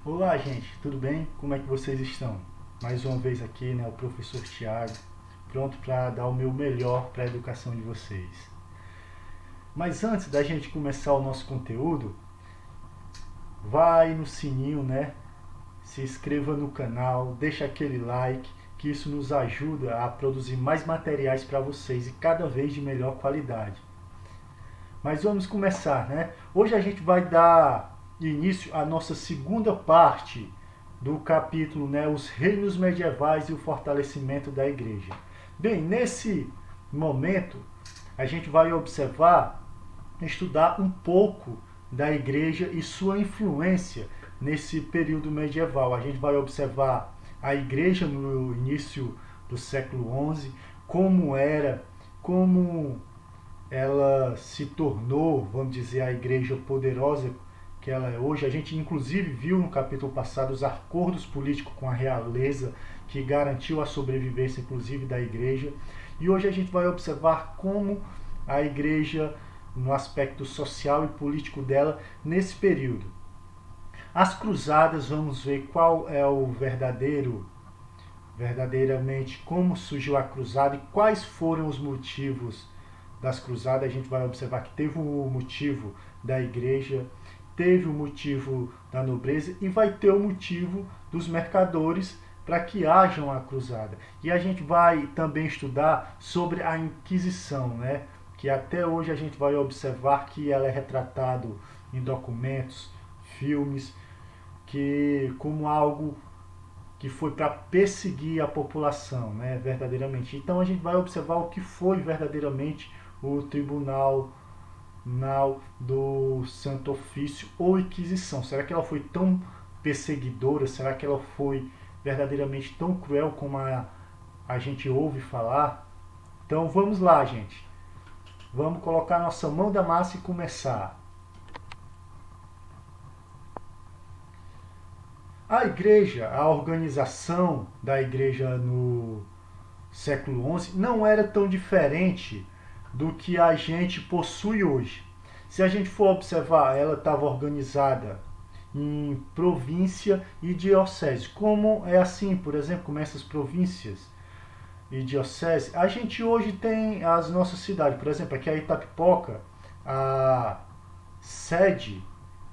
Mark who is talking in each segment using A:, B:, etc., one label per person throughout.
A: Olá, gente, tudo bem? Como é que vocês estão? Mais uma vez aqui, né, o professor Tiago, pronto para dar o meu melhor para a educação de vocês. Mas antes da gente começar o nosso conteúdo, vai no sininho, né? Se inscreva no canal, deixa aquele like, que isso nos ajuda a produzir mais materiais para vocês e cada vez de melhor qualidade. Mas vamos começar, né? Hoje a gente vai dar início à nossa segunda parte do capítulo, né, os reinos medievais e o fortalecimento da igreja. Bem, nesse momento a gente vai observar, estudar um pouco da igreja e sua influência nesse período medieval. A gente vai observar a igreja no início do século XI, como era, como ela se tornou, vamos dizer, a igreja poderosa que ela é hoje. A gente inclusive viu no capítulo passado os acordos políticos com a realeza que garantiu a sobrevivência inclusive da igreja. E hoje a gente vai observar como a igreja, no aspecto social e político dela, nesse período. As cruzadas, vamos ver qual é o verdadeiramente como surgiu a cruzada e quais foram os motivos das cruzadas. A gente vai observar que teve o motivo da igreja, teve o motivo da nobreza e vai ter o motivo dos mercadores para que hajam a cruzada. E a gente vai também estudar sobre a Inquisição, né? Que até hoje a gente vai observar que ela é retratada em documentos, filmes, que como algo que foi para perseguir a população, né, verdadeiramente. Então a gente vai observar o que foi verdadeiramente o Tribunal do Santo Ofício ou Inquisição. Será que ela foi tão perseguidora? Será que ela foi verdadeiramente tão cruel como a gente ouve falar? Então vamos lá, gente. Vamos colocar nossa mão da massa e começar. A igreja, a organização da igreja no século XI não era tão diferente do que a gente possui hoje. Se a gente for observar, ela estava organizada em província e diocese. Como é assim, por exemplo, como essas províncias e diocese, a gente hoje tem as nossas cidades. Por exemplo, aqui a Itapipoca, a sede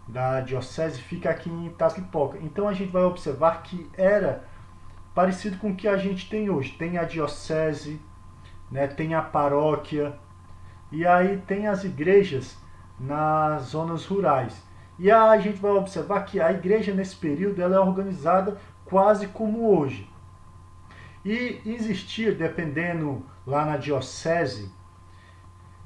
A: da diocese fica aqui em Itapipoca. Então a gente vai observar que era parecido com o que a gente tem hoje. Tem a diocese, né, tem a paróquia, e aí tem as igrejas nas zonas rurais. E a gente vai observar que a igreja nesse período ela é organizada quase como hoje. E existia, dependendo lá na diocese,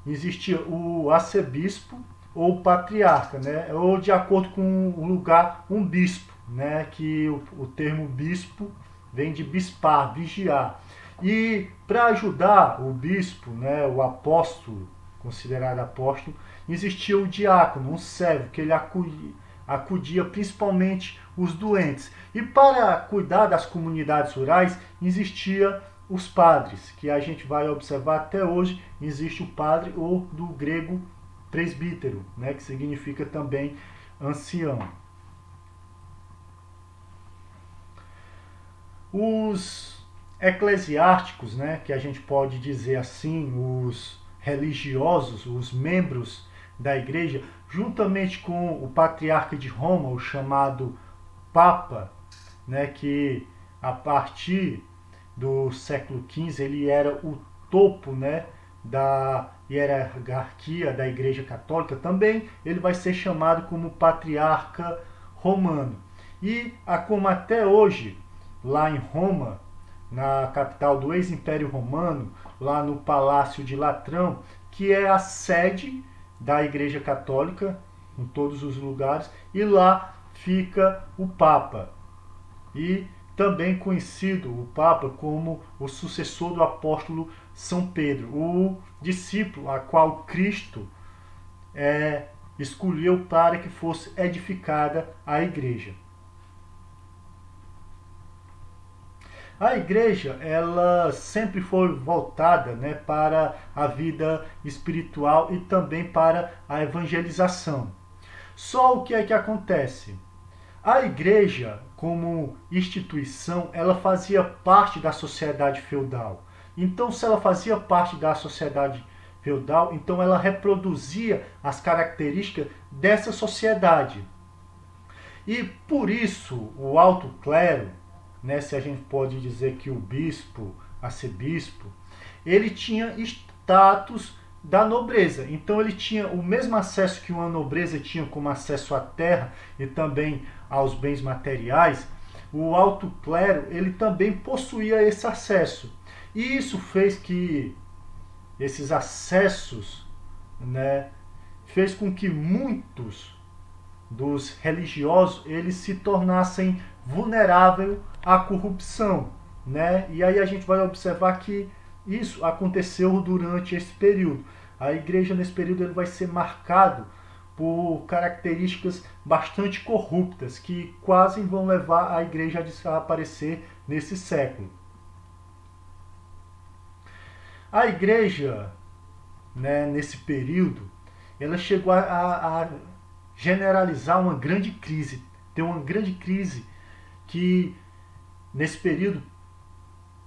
A: existia o arcebispo ou o patriarca, né? Ou de acordo com o lugar, um bispo, né? Que o termo bispo vem de bispar, vigiar. E para ajudar o bispo, né, o apóstolo, considerado apóstolo, existia o diácono, um servo, que ele acudia principalmente os doentes. E para cuidar das comunidades rurais, existia os padres, que a gente vai observar até hoje, existe o padre, ou do grego presbítero, né, que significa também ancião. Os eclesiásticos, né, que a gente pode dizer assim, os religiosos, os membros da igreja, juntamente com o patriarca de Roma, o chamado Papa, né, que a partir do século XV ele era o topo, né, da hierarquia da Igreja Católica. Também ele vai ser chamado como patriarca romano. E como até hoje, lá em Roma, na capital do ex-império romano, lá no Palácio de Latrão, que é a sede da Igreja Católica em todos os lugares, e lá fica o Papa. E também conhecido o Papa como o sucessor do apóstolo São Pedro, o discípulo a qual Cristo escolheu para que fosse edificada a igreja. A igreja, ela sempre foi voltada, né, para a vida espiritual e também para a evangelização. Só o que é que acontece? A igreja, como instituição, ela fazia parte da sociedade feudal. Então, se ela fazia parte da sociedade feudal, então ela reproduzia as características dessa sociedade. E por isso, o alto clero, né, se a gente pode dizer que o bispo, arcebispo, ele tinha status da nobreza. Então ele tinha o mesmo acesso que uma nobreza tinha, como acesso à terra e também aos bens materiais. O alto clero, ele também possuía esse acesso. E isso fez que esses acessos, né, fez com que muitos dos religiosos eles se tornassem vulneráveis à corrupção, né? E aí a gente vai observar que isso aconteceu durante esse período. A igreja nesse período ele vai ser marcado por características bastante corruptas que quase vão levar a igreja a desaparecer nesse século. A igreja, né, nesse período, ela chegou a generalizar uma grande crise. Tem uma grande crise que, nesse período,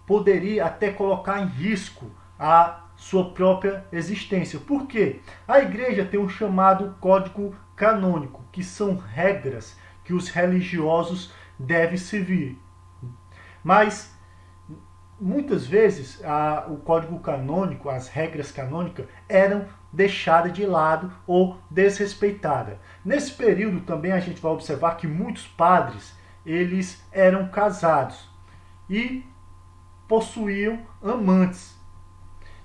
A: poderia até colocar em risco a sua própria existência. Por quê? A igreja tem um chamado código canônico, que são regras que os religiosos devem seguir. Mas muitas vezes o código canônico, as regras canônicas, eram deixadas de lado ou desrespeitadas. Nesse período também a gente vai observar que muitos padres eles eram casados e possuíam amantes.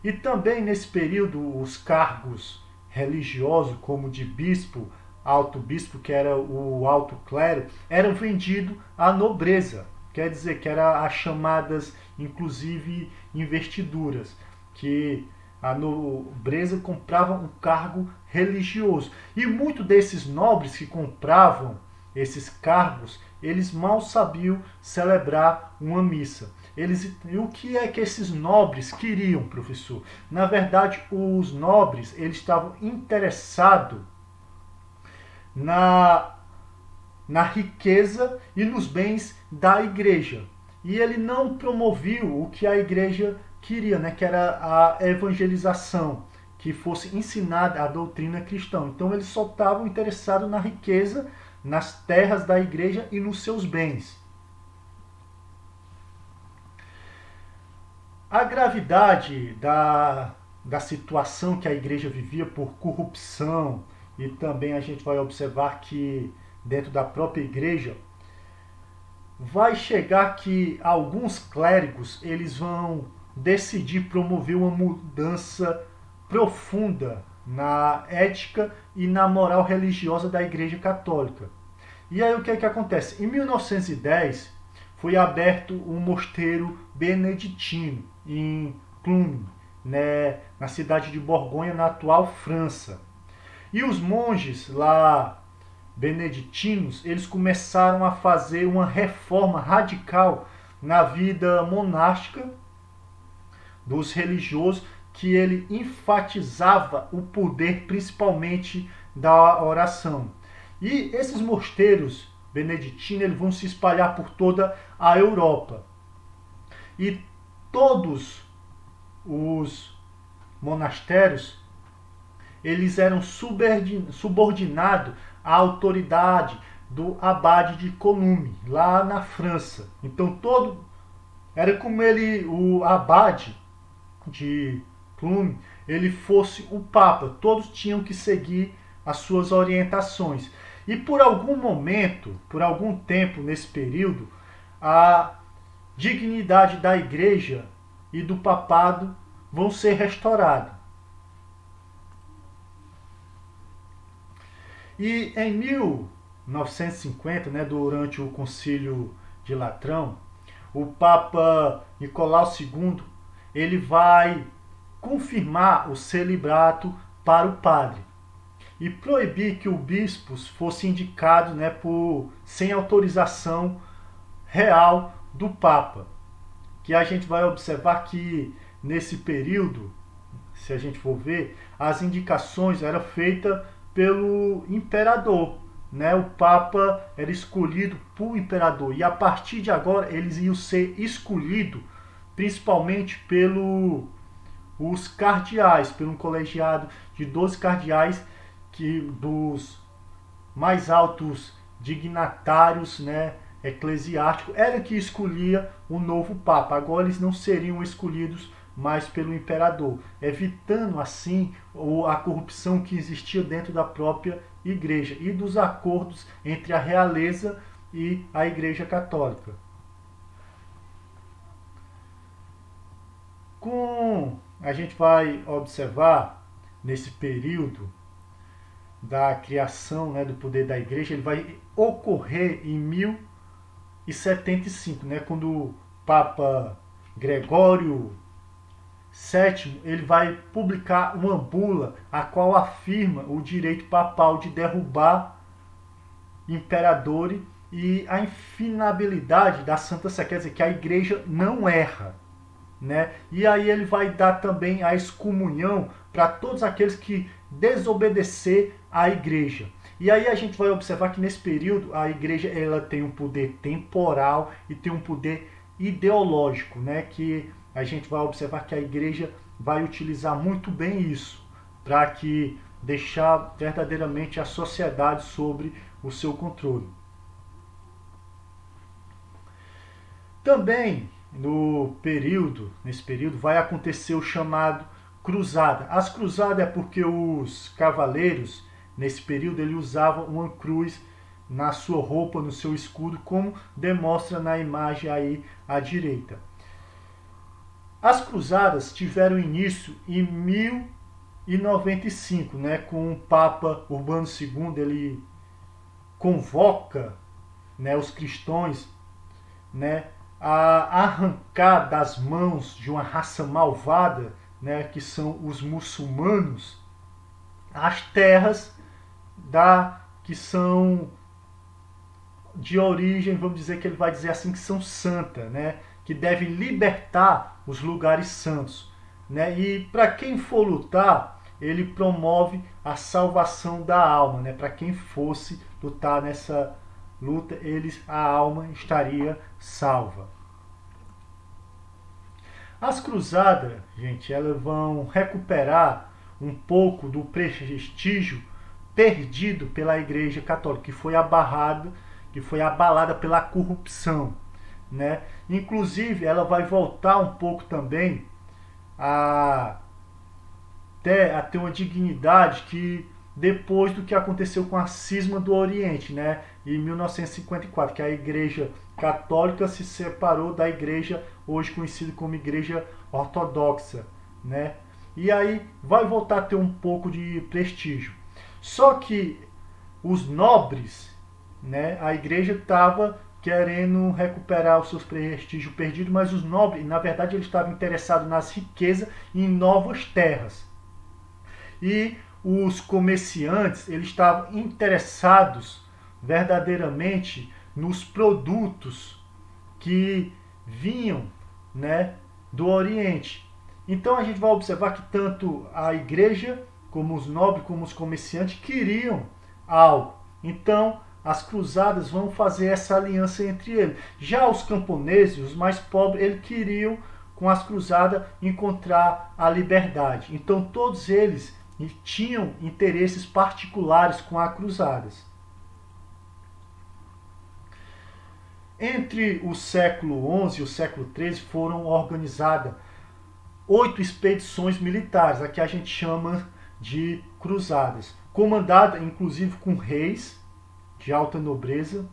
A: E também nesse período os cargos religiosos, como de bispo, alto bispo, que era o alto clero, eram vendidos à nobreza. Quer dizer que eram as chamadas, inclusive, investiduras, que a nobreza comprava um cargo religioso. E muitos desses nobres que compravam esses cargos, eles mal sabiam celebrar uma missa. E o que é que esses nobres queriam, professor? Na verdade, os nobres eles estavam interessados na riqueza e nos bens da igreja. E ele não promoveu o que a igreja queria, né, que era a evangelização, que fosse ensinada a doutrina cristã. Então eles só estavam interessados na riqueza, nas terras da igreja e nos seus bens. A gravidade da situação que a igreja vivia por corrupção, e também a gente vai observar que dentro da própria igreja vai chegar que alguns clérigos eles vão decidir promover uma mudança profunda na ética e na moral religiosa da Igreja Católica. E aí o que é que acontece? Em 1910 foi aberto um mosteiro beneditino em Cluny, né, na cidade de Borgonha, na atual França. E os monges lá beneditinos, eles começaram a fazer uma reforma radical na vida monástica dos religiosos, que ele enfatizava o poder principalmente da oração. E esses mosteiros beneditinos eles vão se espalhar por toda a Europa. E todos os monastérios eles eram subordinados à autoridade do abade de Columy, lá na França. Então todo era como o abade de Cluny, ele fosse o papa. Todos tinham que seguir as suas orientações. E por algum momento, por algum tempo nesse período, a dignidade da igreja e do papado vão ser restauradas. E em 1950, né, durante o Concílio de Latrão, o Papa Nicolau II ele vai confirmar o celibato para o padre e proibir que os bispos fossem indicados, né, sem autorização real do Papa. que a gente vai observar que nesse período, se a gente for ver, as indicações eram feitas pelo imperador, né? O Papa era escolhido por imperador e a partir de agora eles iam ser escolhidos principalmente os cardeais, pelo um colegiado de 12 cardeais que dos mais altos dignatários, né, eclesiásticos, era que escolhia o novo Papa. Agora eles não seriam escolhidos mais pelo imperador, evitando assim a corrupção que existia dentro da própria igreja e dos acordos entre a realeza e a Igreja Católica. A gente vai observar nesse período da criação, né, do poder da igreja, ele vai ocorrer em 1075, né, quando o Papa Gregório VII ele vai publicar uma bula a qual afirma o direito papal de derrubar imperadores e a infinabilidade da Santa Sé, quer dizer que a igreja não erra, né? E aí ele vai dar também a excomunhão para todos aqueles que desobedecer à igreja. E aí a gente vai observar que nesse período a igreja ela tem um poder temporal e tem um poder ideológico, né? Que a gente vai observar que a igreja vai utilizar muito bem isso para que deixar verdadeiramente a sociedade sobre o seu controle. Também nesse período vai acontecer o chamado cruzada. As cruzadas é porque os cavaleiros nesse período ele usavam uma cruz na sua roupa, no seu escudo, como demonstra na imagem aí à direita. As cruzadas tiveram início em 1095, né, com o Papa Urbano II, ele convoca, né, os cristãos, né, a arrancar das mãos de uma raça malvada, né, que são os muçulmanos, as terras que são de origem, vamos dizer que ele vai dizer assim, que são santas, né, que devem libertar os lugares santos, né, e para quem for lutar, ele promove a salvação da alma, né, para quem fosse lutar nessa luta, a alma estaria salva. As cruzadas, gente, elas vão recuperar um pouco do prestígio perdido pela Igreja Católica, que foi abalada pela corrupção, né? Inclusive, ela vai voltar um pouco também a ter uma dignidade que depois do que aconteceu com a cisma do Oriente, né, em 1954, que a Igreja Católica se separou da Igreja hoje conhecida como Igreja Ortodoxa, né? E aí vai voltar a ter um pouco de prestígio. Só que os nobres, né, a Igreja estava querendo recuperar os seus prestígios perdidos, mas os nobres, na verdade, eles estavam interessados nas riquezas e em novas terras. E os comerciantes, eles estavam interessados verdadeiramente nos produtos que vinham, né, do Oriente. Então a gente vai observar que tanto a igreja, como os nobres, como os comerciantes queriam algo. Então as cruzadas vão fazer essa aliança entre eles. Já os camponeses, os mais pobres, eles queriam com as cruzadas encontrar a liberdade. Então todos eles tinham interesses particulares com as cruzadas. Entre o século XI e o século XIII foram organizadas 8 expedições militares, a que a gente chama de cruzadas, comandada inclusive com reis de alta nobreza.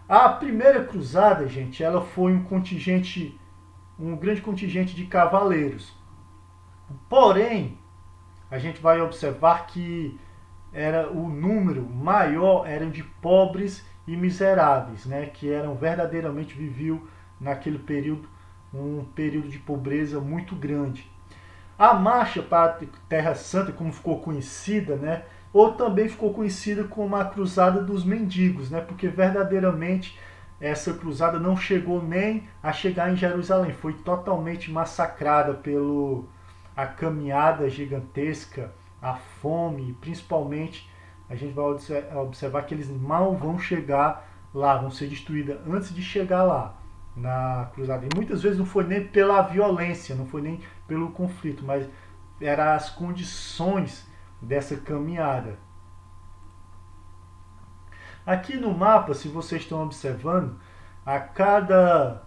A: A primeira cruzada, gente, ela foi um grande contingente de cavaleiros. Porém, a gente vai observar que o número maior eram de pobres e miseráveis, né, que verdadeiramente viviam naquele período um período de pobreza muito grande. A marcha para a Terra Santa, como ficou conhecida, né, ou também ficou conhecida como a Cruzada dos Mendigos, né, porque verdadeiramente essa cruzada não chegou nem a chegar em Jerusalém, foi totalmente massacrada pelo a caminhada gigantesca, a fome, principalmente a gente vai observar que eles mal vão chegar lá, vão ser destruídas antes de chegar lá na cruzada. E muitas vezes não foi nem pela violência, não foi nem pelo conflito, mas eram as condições dessa caminhada. Aqui no mapa, se vocês estão observando, a cada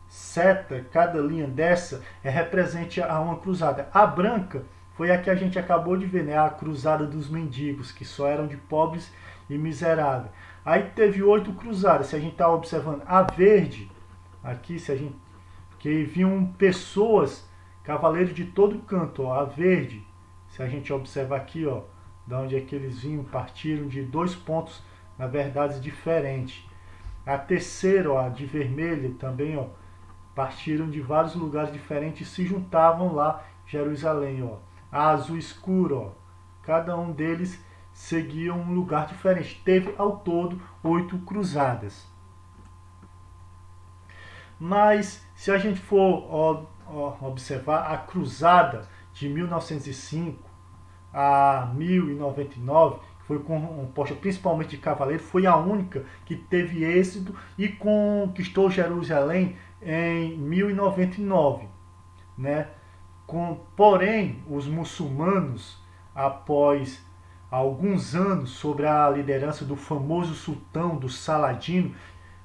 A: seta, cada linha dessa é represente a uma cruzada. A branca foi a que a gente acabou de ver, né? A cruzada dos mendigos, que só eram de pobres e miseráveis. Aí teve 8 cruzadas. Se a gente está observando a verde, aqui, se a gente, que vinham pessoas, cavaleiros de todo canto, ó, a verde. Se a gente observar aqui, ó, da onde é que eles vinham, partiram de 2 pontos, na verdade, diferentes. A terceira, ó, de vermelho também, ó, partiram de vários lugares diferentes e se juntavam lá em Jerusalém, ó. A azul escuro, ó, cada um deles seguia um lugar diferente. Teve ao todo 8 cruzadas. Mas se a gente for observar a cruzada de 1905 a 1099, que foi composta principalmente de cavaleiros, foi a única que teve êxito e conquistou Jerusalém em 1099, né? Porém, os muçulmanos, após alguns anos sob a liderança do famoso sultão do Saladino,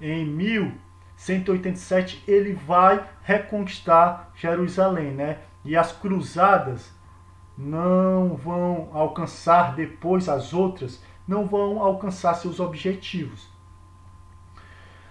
A: em 1187 ele vai reconquistar Jerusalém, né? E as cruzadas não vão alcançar depois, as outras não vão alcançar seus objetivos.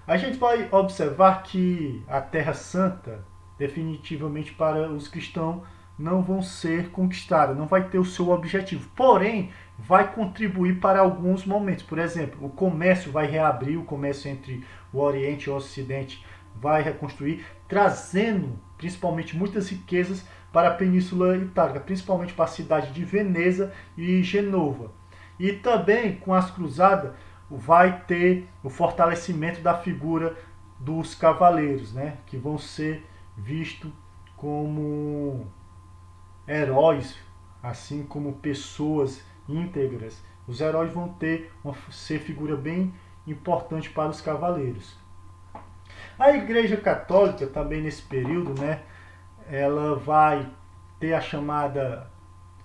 A: A gente vai observar que a Terra Santa, definitivamente para os cristãos, não vão ser conquistada, não vai ter o seu objetivo. Porém, vai contribuir para alguns momentos. Por exemplo, o comércio vai reabrir, o comércio entre o Oriente e o Ocidente vai reconstruir, trazendo principalmente muitas riquezas para a Península Itálica, principalmente para a cidade de Veneza e Genova. E também com as cruzadas vai ter o fortalecimento da figura dos cavaleiros, né, que vão ser vistos como heróis, assim como pessoas íntegras. Os heróis vão ser figura bem importante para os cavaleiros. A Igreja Católica também nesse período, né, ela vai ter a chamada,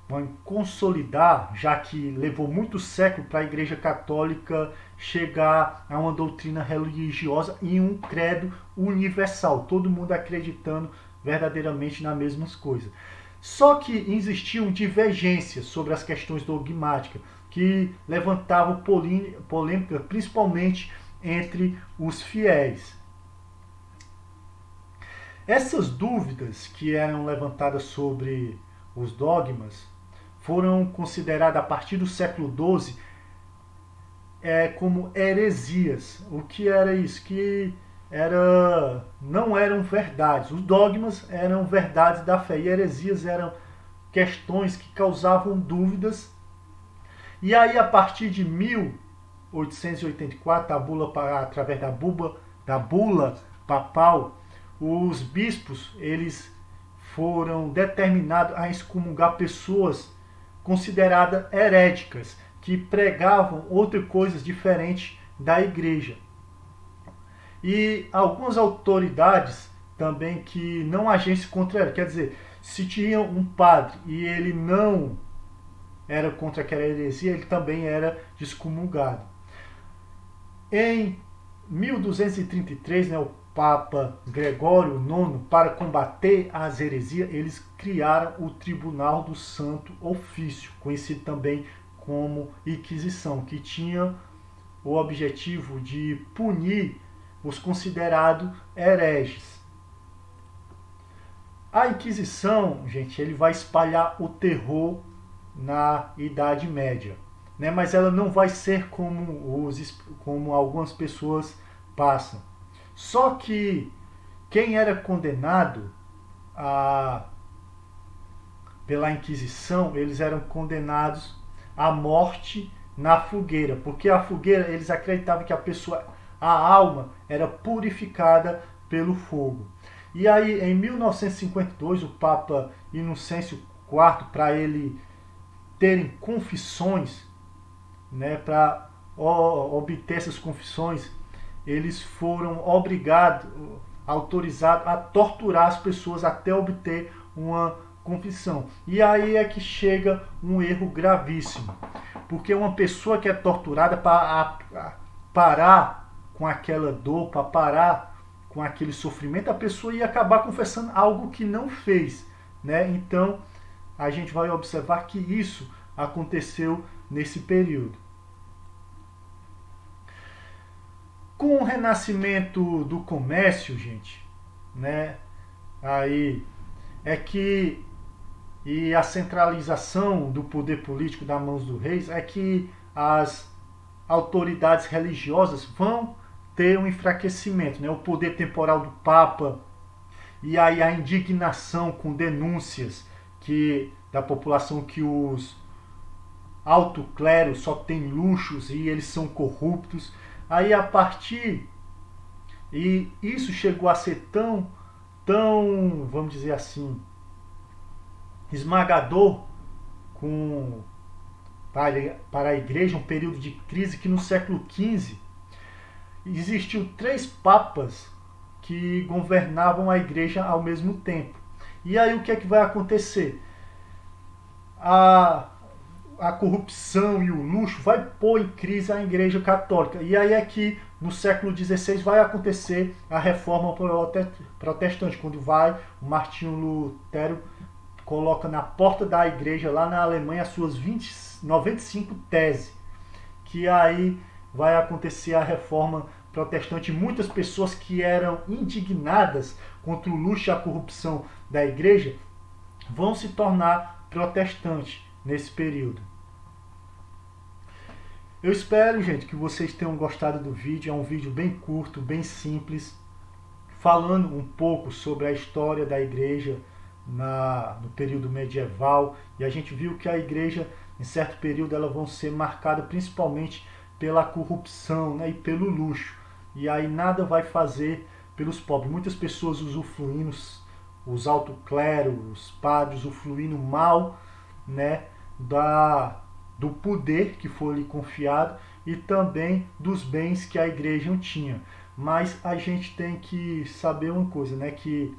A: vai consolidar, já que levou muitos séculos para a Igreja Católica chegar a uma doutrina religiosa e um credo universal, todo mundo acreditando verdadeiramente nas mesmas coisas. Só que existiam divergências sobre as questões dogmáticas, que levantavam polêmica principalmente entre os fiéis. Essas dúvidas que eram levantadas sobre os dogmas foram consideradas a partir do século XII como heresias. O que era isso? Que não eram verdades. Os dogmas eram verdades da fé e heresias eram questões que causavam dúvidas. E aí, a partir de 1884, através da bula papal, os bispos eles foram determinados a excomungar pessoas consideradas heréticas, que pregavam outras coisas diferentes da igreja. E algumas autoridades também que não agissem contra ela. Quer dizer, se tinha um padre e ele não era contra aquela heresia, ele também era excomungado. Em 1233, né, o Papa Gregório IX, para combater as heresias, eles criaram o Tribunal do Santo Ofício, conhecido também como Inquisição, que tinha o objetivo de punir os considerados hereges. A Inquisição, gente, ele vai espalhar o terror na Idade Média, né? Mas ela não vai ser como algumas pessoas passam. Só que quem era condenado pela Inquisição, eles eram condenados à morte na fogueira, porque a fogueira, eles acreditavam que a pessoa a alma era purificada pelo fogo. E aí, em 1952, o Papa Inocêncio IV, para ele terem confissões, né, para obter essas confissões, eles foram obrigados, autorizados a torturar as pessoas até obter uma confissão. E aí é que chega um erro gravíssimo, porque uma pessoa que é torturada para parar com aquela dor, para parar com aquele sofrimento, a pessoa ia acabar confessando algo que não fez, né? Então a gente vai observar que isso aconteceu nesse período. Com o renascimento do comércio, gente, né? Aí é que e a centralização do poder político das mãos dos reis é que as autoridades religiosas vão ter um enfraquecimento, né? O poder temporal do Papa e aí a indignação com denúncias da população que os alto clero só tem luxos e eles são corruptos. Aí a partir e isso chegou a ser tão, vamos dizer assim, esmagador para a igreja, um período de crise que no século XV existiu 3 papas que governavam a igreja ao mesmo tempo. E aí o que é que vai acontecer? A corrupção e o luxo vai pôr em crise a igreja católica. E aí é que no século XVI vai acontecer a reforma protestante, quando vai o Martinho Lutero coloca na porta da igreja lá na Alemanha as suas 95 teses, que aí vai acontecer a reforma protestante. Muitas pessoas que eram indignadas contra o luxo e a corrupção da igreja vão se tornar protestantes nesse período. Eu espero, gente, que vocês tenham gostado do vídeo. É um vídeo bem curto, bem simples, falando um pouco sobre a história da igreja no período medieval. E a gente viu que a igreja, em certo período, ela vão ser marcada principalmente pela corrupção, né, e pelo luxo. E aí nada vai fazer pelos pobres. Muitas pessoas usufruindo, os alto clero, os padres usufruindo mal, né, do poder que foi lhe confiado e também dos bens que a igreja tinha. Mas a gente tem que saber uma coisa, né, que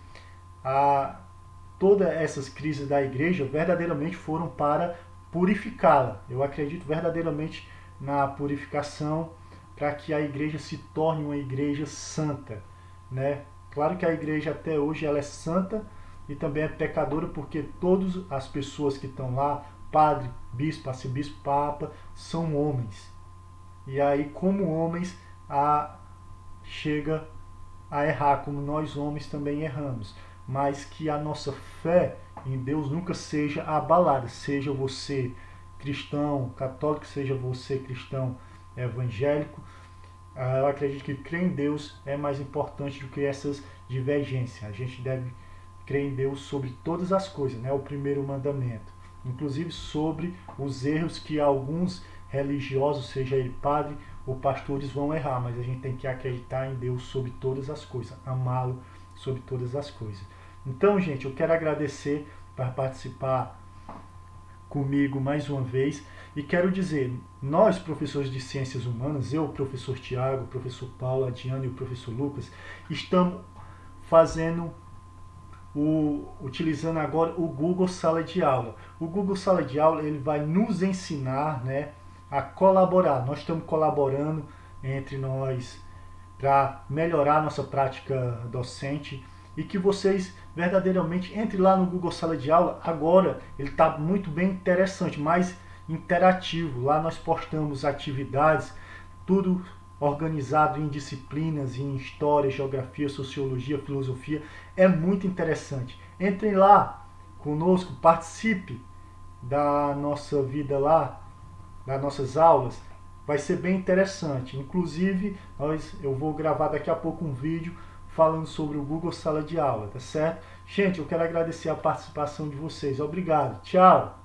A: todas essas crises da igreja verdadeiramente foram para purificá-la. Eu acredito verdadeiramente na purificação para que a igreja se torne uma igreja santa, né? Claro que a igreja até hoje ela é santa e também é pecadora, porque todas as pessoas que estão lá, padre, bispo, arcebispo, papa, são homens. E aí, como homens, chega a errar, como nós homens também erramos. Mas que a nossa fé em Deus nunca seja abalada. Seja você cristão católico, seja você cristão evangélico. Eu acredito que crer em Deus é mais importante do que essas divergências. A gente deve crer em Deus sobre todas as coisas, né? O primeiro mandamento. Inclusive sobre os erros que alguns religiosos, seja ele padre ou pastores, vão errar. Mas a gente tem que acreditar em Deus sobre todas as coisas. Amá-lo sobre todas as coisas. Então, gente, eu quero agradecer por participar comigo mais uma vez e quero dizer, nós professores de ciências humanas, eu, o professor Tiago, o professor Paulo, a Diana e o professor Lucas, estamos utilizando agora o Google Sala de Aula. O Google Sala de Aula ele vai nos ensinar, né, a colaborar. Nós estamos colaborando entre nós para melhorar a nossa prática docente e que vocês verdadeiramente entrem lá no Google Sala de Aula. Agora ele está muito bem interessante, mais interativo. Lá nós postamos atividades, tudo organizado em disciplinas, em história, geografia, sociologia, filosofia. É muito interessante. Entrem lá conosco, participe da nossa vida lá, das nossas aulas. Vai ser bem interessante. Inclusive, eu vou gravar daqui a pouco um vídeo falando sobre o Google Sala de Aula, tá certo? Gente, eu quero agradecer a participação de vocês. Obrigado. Tchau.